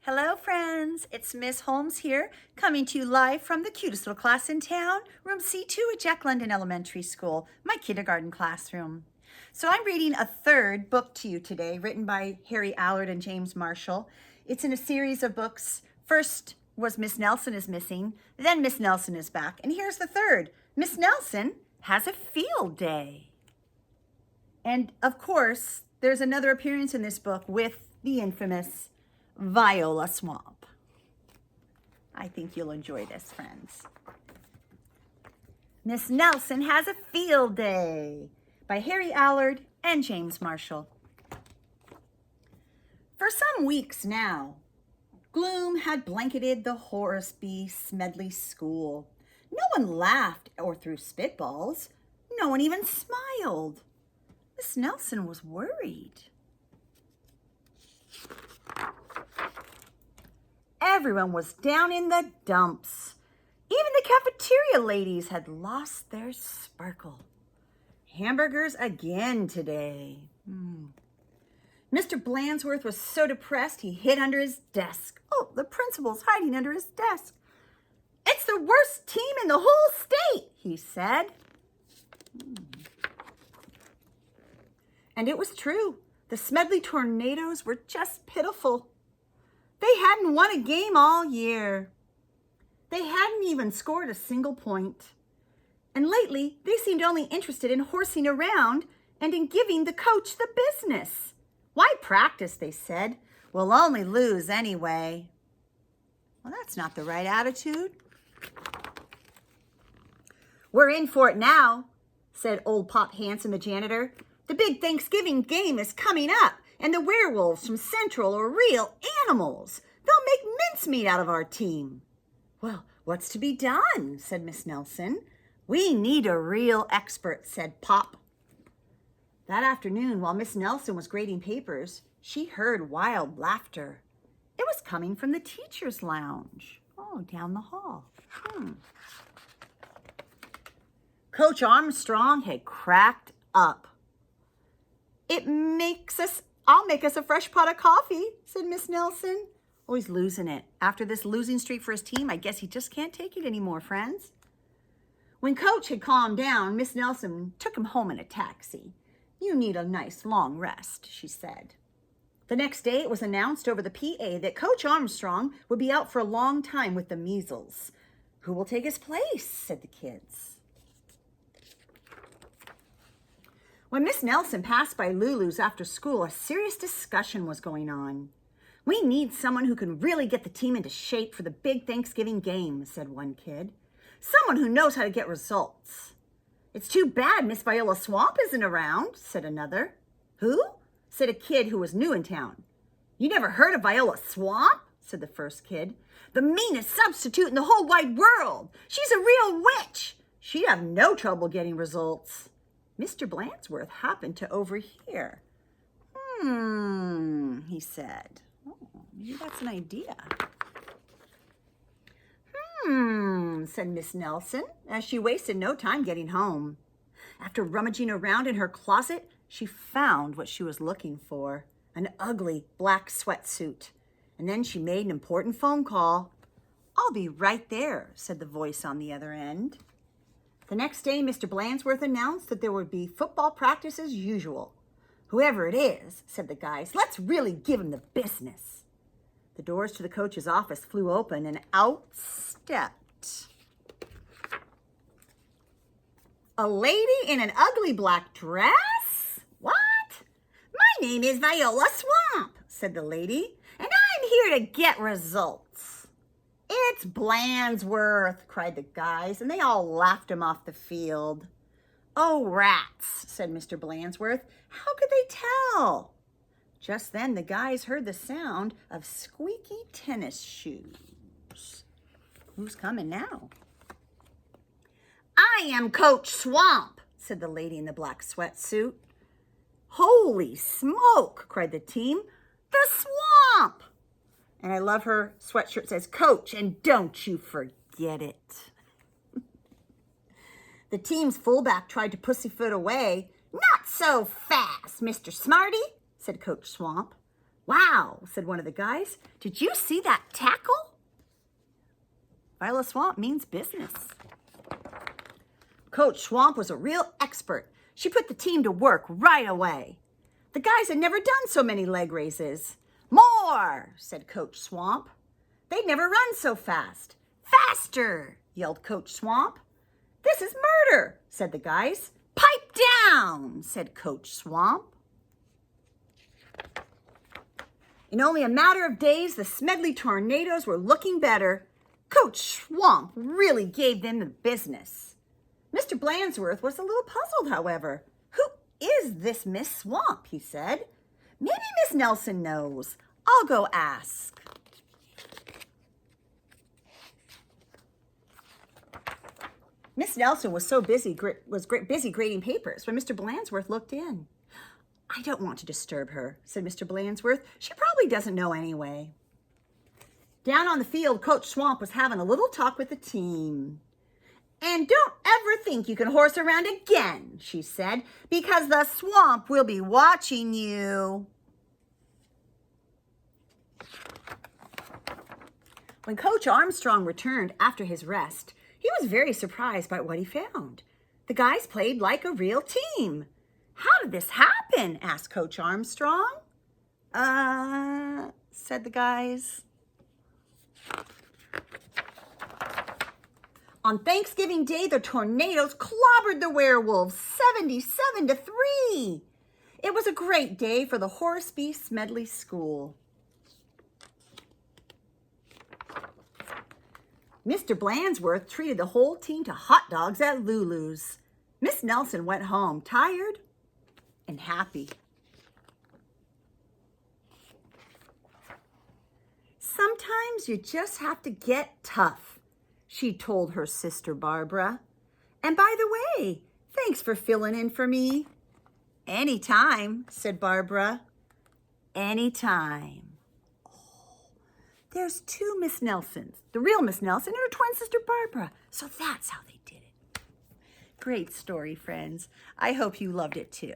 Hello, friends. It's Miss Holmes here, coming to you live from the cutest little class in town, room C2 at Jack London Elementary School, my kindergarten classroom. So I'm reading a third book to you today, written by Harry Allard and James Marshall. It's in a series of books. First was Miss Nelson is Missing, then Miss Nelson is Back, and here's the third. Miss Nelson has a field day. And of course, there's another appearance in this book with the infamous Viola Swamp. I think you'll enjoy this, friends. Miss Nelson has a field day by Harry Allard and James Marshall. For some weeks now, gloom had blanketed the Horace Smedley School. No one laughed or threw spitballs. No one even smiled. Miss Nelson was worried. Everyone was down in the dumps. Even the cafeteria ladies had lost their sparkle. Hamburgers again today. Mr. Blansworth was so depressed he hid under his desk. Oh, the principal's hiding under his desk. "It's the worst team in the whole state," he said. And it was true. The Smedley Tornadoes were just pitiful. They hadn't won a game all year. They hadn't even scored a single point. And lately, they seemed only interested in horsing around and in giving the coach the business. "Why practice?" they said. "We'll only lose anyway." Well, that's not the right attitude. "We're in for it now," said old Pop Hansen, the janitor. "The big Thanksgiving game is coming up, and the werewolves from Central are real animals. They'll make mincemeat out of our team." "Well, what's to be done?" said Miss Nelson. "We need a real expert," said Pop. That afternoon, while Miss Nelson was grading papers, she heard wild laughter. It was coming from the teacher's lounge. Oh, down the hall. Coach Armstrong had cracked up. "I'll make us a fresh pot of coffee," said Miss Nelson. Oh, he's losing it. After this losing streak for his team, I guess he just can't take it anymore, friends. When Coach had calmed down, Miss Nelson took him home in a taxi. "You need a nice long rest," she said. The next day, it was announced over the PA that Coach Armstrong would be out for a long time with the measles. "Who will take his place?" said the kids. When Miss Nelson passed by Lulu's after school, a serious discussion was going on. "We need someone who can really get the team into shape for the big Thanksgiving game," said one kid. "Someone who knows how to get results." "It's too bad Miss Viola Swamp isn't around," said another. "Who?" said a kid who was new in town. "You never heard of Viola Swamp?" said the first kid. "The meanest substitute in the whole wide world. She's a real witch. She'd have no trouble getting results." Mr. Blansworth happened to overhear. He said. "Oh, maybe that's an idea." Said Miss Nelson, as she wasted no time getting home. After rummaging around in her closet, she found what she was looking for, an ugly black sweatsuit. And then she made an important phone call. "I'll be right there," said the voice on the other end. The next day, Mr. Blansworth announced that there would be football practice as usual. "Whoever it is," said the guys, "let's really give him the business." The doors to the coach's office flew open and out stepped a lady in an ugly black dress. "What? My name is Viola Swamp," said the lady, "and I'm here to get results." "It's Blansworth," cried the guys, and they all laughed him off the field. "Oh, rats," said Mr. Blansworth. "How could they tell?" Just then, the guys heard the sound of squeaky tennis shoes. Who's coming now? "I am Coach Swamp," said the lady in the black sweatsuit. "Holy smoke," cried the team. "The Swamp!" And I love her sweatshirt says, "Coach, and don't you forget it." The team's fullback tried to pussyfoot away. "Not so fast, Mr. Smarty," said Coach Swamp. "Wow," said one of the guys. "Did you see that tackle?" Viola Swamp means business. Coach Swamp was a real expert. She put the team to work right away. The guys had never done so many leg raises. "More," said Coach Swamp. They'd never run so fast. "Faster," yelled Coach Swamp. "This is murder," said the guys. "Pipe down," said Coach Swamp. In only a matter of days, the Smedley Tornadoes were looking better. Coach Swamp really gave them the business. Mr. Blandsworth was a little puzzled, however. "Who is this Miss Swamp?" he said. "Maybe Miss Nelson knows. I'll go ask." Miss Nelson was busy grading papers when Mr. Blandsworth looked in. "I don't want to disturb her," said Mr. Blandsworth. "She probably doesn't know anyway." Down on the field, Coach Swamp was having a little talk with the team. "And don't ever think you can horse around again," she said, "because the swamp will be watching you." When Coach Armstrong returned after his rest, he was very surprised by what he found. The guys played like a real team. "How did this happen?" asked Coach Armstrong. Said the guys. On Thanksgiving Day, the Tornadoes clobbered the Werewolves 77-3. It was a great day for the Horsby Smedley School. Mr. Blandsworth treated the whole team to hot dogs at Lulu's. Miss Nelson went home tired and happy. "Sometimes you just have to get tough," she told her sister Barbara. "And by the way, thanks for filling in for me." "Anytime," said Barbara. "Anytime." There's two Miss Nelsons, the real Miss Nelson and her twin sister Barbara. So that's how they did it. Great story, friends. I hope you loved it too.